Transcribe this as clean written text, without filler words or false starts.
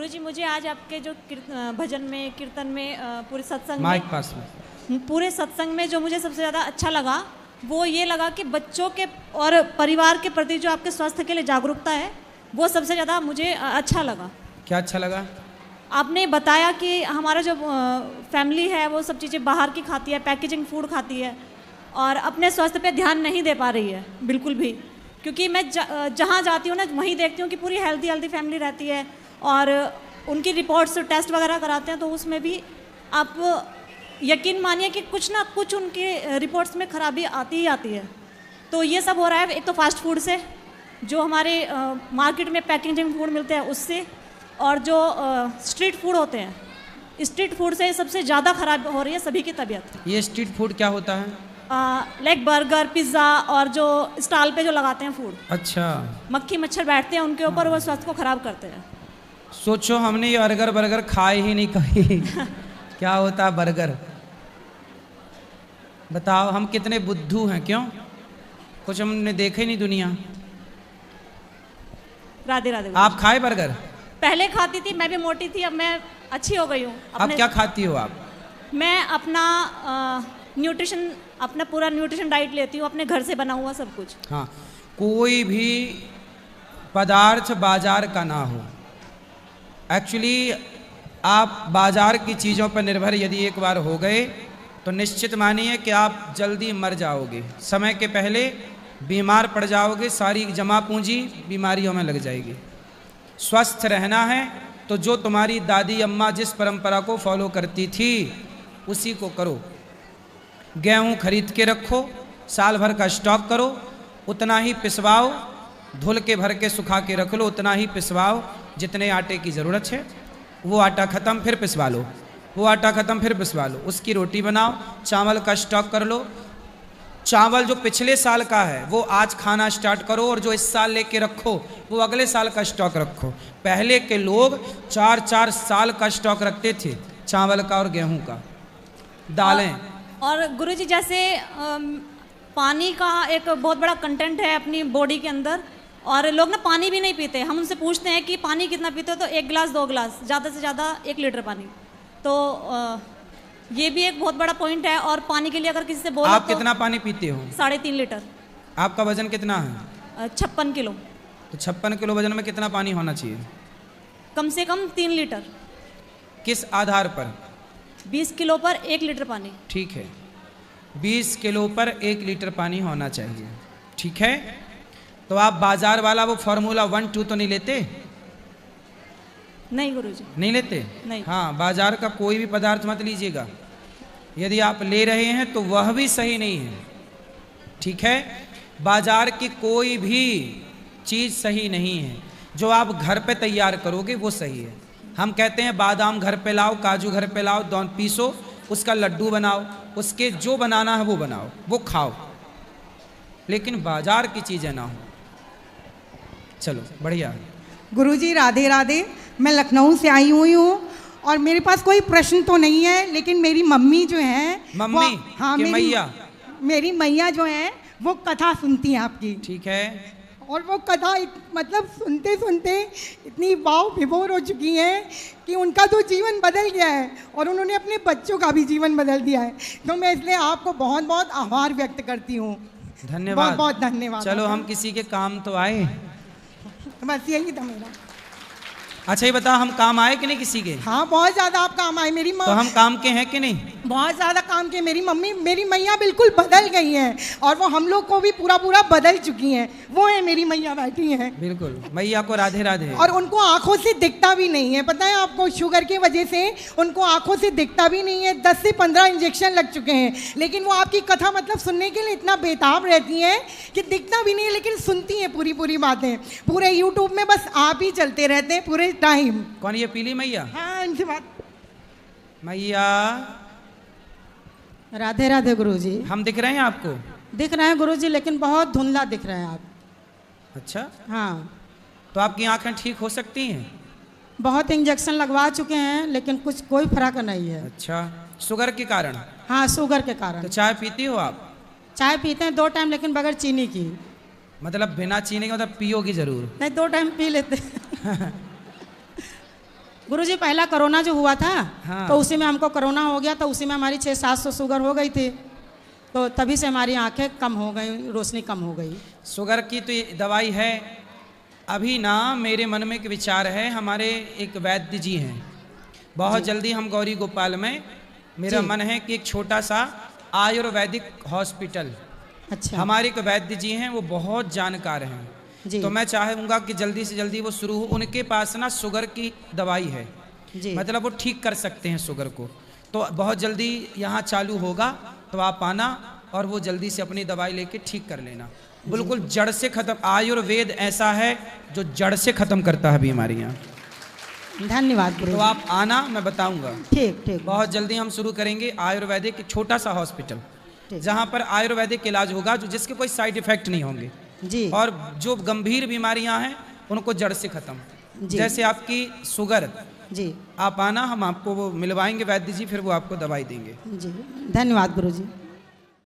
गुरुजी मुझे आज आपके जो भजन में कीर्तन में पूरे सत्संग माइक में पास में पूरे सत्संग में जो मुझे सबसे ज़्यादा अच्छा लगा वो ये लगा कि बच्चों के और परिवार के प्रति जो आपके स्वास्थ्य के लिए जागरूकता है वो सबसे ज़्यादा मुझे अच्छा लगा। क्या अच्छा लगा? आपने बताया कि हमारा जो फैमिली है वो सब चीज़ें बाहर की खाती है, पैकेजिंग फूड खाती है और अपने स्वास्थ्य पे ध्यान नहीं दे पा रही है बिल्कुल भी, क्योंकि मैं जहाँ जाती हूँ ना वहीं देखती हूँ कि पूरी हेल्दी फैमिली रहती है और उनकी रिपोर्ट्स टेस्ट वगैरह कराते हैं तो उसमें भी आप यकीन मानिए कि कुछ ना कुछ उनके रिपोर्ट्स में खराबी आती ही आती है। तो ये सब हो रहा है एक तो फास्ट फूड से, जो हमारे मार्केट में पैकेजिंग फूड मिलते हैं उससे, और जो स्ट्रीट फूड होते हैं स्ट्रीट फूड से सबसे ज़्यादा खराब हो रही है सभी की तबीयत। ये स्ट्रीट फूड क्या होता है? लाइक बर्गर पिज़्ज़ा और जो स्टॉल पे जो लगाते हैं फूड, अच्छा, मक्खी मच्छर बैठते हैं उनके ऊपर, वो स्वास्थ्य को खराब करते हैं। सोचो हमने ये बर्गर खाए ही नहीं कभी क्या होता है बर्गर? बताओ हम कितने बुद्धू हैं, क्यों? कुछ हमने देखे नहीं दुनिया। राधे राधे। आप खाए बर्गर? पहले खाती थी, मैं भी मोटी थी, अब मैं अच्छी हो गई हूँ। अब क्या खाती हो आप? मैं अपना न्यूट्रिशन, अपना पूरा न्यूट्रिशन डाइट लेती हूँ, अपने घर से बना हुआ सब कुछ। हाँ, कोई भी पदार्थ बाजार का ना हो। एक्चुअली आप बाजार की चीज़ों पर निर्भर यदि एक बार हो गए तो निश्चित मानिए कि आप जल्दी मर जाओगे, समय के पहले बीमार पड़ जाओगे, सारी जमा पूंजी बीमारियों में लग जाएगी। स्वस्थ रहना है तो जो तुम्हारी दादी अम्मा जिस परंपरा को फॉलो करती थी उसी को करो। गेहूं खरीद के रखो, साल भर का स्टॉक करो, उतना ही पिसवाओ, धुल के भर के सुखा के रख लो, उतना ही पिसवाओ जितने आटे की ज़रूरत है। वो आटा ख़त्म फिर पिसवा लो, वो आटा ख़त्म फिर पिसवा लो, उसकी रोटी बनाओ। चावल का स्टॉक कर लो, चावल जो पिछले साल का है वो आज खाना स्टार्ट करो और जो इस साल लेके रखो वो अगले साल का स्टॉक रखो। पहले के लोग 4-4 साल का स्टॉक रखते थे, चावल का और गेहूं का, दालें। और गुरुजी जैसे पानी का एक बहुत बड़ा कंटेंट है अपनी बॉडी के अंदर, और लोग ना पानी भी नहीं पीते। हम उनसे पूछते हैं कि पानी कितना पीते हो, तो 1 गिलास 2 गिलास, ज़्यादा से ज़्यादा 1 लीटर पानी। तो ये भी एक बहुत बड़ा पॉइंट है। और पानी के लिए अगर किसी से बोलो आप तो कितना पानी पीते हो? 3.5 लीटर। आपका वजन कितना है? 56 किलो। तो 56 किलो वजन में कितना पानी होना चाहिए? कम से कम 3 लीटर। किस आधार पर? 20 किलो पर 1 लीटर पानी। ठीक है, 20 किलो पर 1 लीटर पानी होना चाहिए, ठीक है। तो आप बाजार वाला वो फॉर्मूला 1-2 तो नहीं लेते? नहीं गुरुजी, नहीं लेते? नहीं। हाँ, बाजार का कोई भी पदार्थ मत लीजिएगा। यदि आप ले रहे हैं तो वह भी सही नहीं है, ठीक है। बाजार की कोई भी चीज़ सही नहीं है, जो आप घर पे तैयार करोगे वो सही है। हम कहते हैं बादाम घर पे लाओ, काजू घर पे लाओ, दोन पीसो, उसका लड्डू बनाओ, उसके जो बनाना है वो बनाओ, वो खाओ, लेकिन बाजार की चीज़ें ना हो। चलो बढ़िया। गुरुजी राधे राधे। मैं लखनऊ से आई हुई हूँ और मेरे पास कोई प्रश्न तो नहीं है, लेकिन मेरी मम्मी जो है, मम्मी, हाँ, मेरी मैया जो है वो कथा सुनती हैं आपकी, ठीक है। और वो कथा मतलब सुनते सुनते इतनी भाव विभोर हो चुकी हैं कि उनका तो जीवन बदल गया है और उन्होंने अपने बच्चों का भी जीवन बदल दिया है। तो मैं इसलिए आपको बहुत बहुत आभार व्यक्त करती हूँ। धन्यवाद, बहुत बहुत धन्यवाद। चलो हम किसी के काम तो आए। बस यही था मेरा। अच्छा ये बताओ, हम काम आए कि नहीं किसी के? हाँ, बहुत ज़्यादा आप काम आए। मेरी तो हम काम के हैं कि नहीं? बहुत ज़्यादा काम के। मेरी मम्मी, मेरी मैया बिल्कुल बदल गई हैं और वो हम लोग को भी पूरा पूरा बदल चुकी हैं। वो है मेरी मैया बैठी हैं। बिल्कुल, मैया को राधे राधे। और उनको आंखों से दिखता भी नहीं है, पता है आपको, शुगर की वजह से उनको आंखों से दिखता भी नहीं है। 10 से 15 इंजेक्शन लग चुके हैं, लेकिन वो आपकी कथा मतलब सुनने के लिए इतना बेताब रहती हैं कि दिखता भी नहीं है, लेकिन सुनती हैं पूरी पूरी बातें। पूरे यूट्यूब में बस आप ही चलते रहते हैं पूरे टाइम। कौन, ये पीली मैया? हाँ, इनसे बात। मैया राधे राधे गुरुजी। हम दिख रहे हैं आपको? दिख रहे हैं गुरुजी, लेकिन बहुत धुंधला दिख रहे हैं आप। अच्छा, हाँ। तो आपकी आंखें ठीक हो सकती हैं? बहुत इंजेक्शन लगवा चुके हैं लेकिन कुछ कोई फर्क नहीं है। अच्छा, शुगर के कारण? हाँ, शुगर के कारण। तो चाय पीती हो आप? चाय पीते हैं 2 टाइम, लेकिन बगैर चीनी की। मतलब बिना चीनी के, मतलब पियोगी जरूर? नहीं, 2 टाइम पी लेते गुरुजी पहला कोरोना जो हुआ था, हाँ। तो उसी में हमको कोरोना हो गया, तो उसी में हमारी 600-700 शुगर हो गई थी, तो तभी से हमारी आंखें कम हो गई, रोशनी कम हो गई। शुगर की तो ये दवाई है। अभी ना मेरे मन में एक विचार है, हमारे एक वैद्य जी हैं, बहुत जल्दी हम गौरी गोपाल में, मेरा जी। मन है कि एक छोटा सा आयुर्वेदिक हॉस्पिटल, अच्छा। हमारे एक वैद्य जी हैं, वो बहुत जानकार हैं, जी। तो मैं चाहूँगा कि जल्दी से जल्दी वो शुरू हो। उनके पास ना शुगर की दवाई है, जी। मतलब वो ठीक कर सकते हैं शुगर को, तो बहुत जल्दी यहाँ चालू होगा, तो आप आना और वो जल्दी से अपनी दवाई लेके ठीक कर लेना, बिल्कुल जड़ से खत्म। आयुर्वेद ऐसा है जो जड़ से खत्म करता है बीमारियाँ। धन्यवाद तो गुरुजी। आप आना, मैं बताऊंगा। ठीक ठीक। बहुत जल्दी हम शुरू करेंगे आयुर्वेदिक एक छोटा सा हॉस्पिटल, ठीक। जहाँ पर आयुर्वेदिक इलाज होगा, जो जिसके कोई साइड इफेक्ट नहीं होंगे, जी। और जो गंभीर बीमारियां हैं उनको जड़ से खत्म। जी। जैसे आपकी शुगर, जी आप आना, हम आपको वो मिलवाएंगे वैद्य जी, फिर वो आपको दवाई देंगे। जी। धन्यवाद गुरुजी।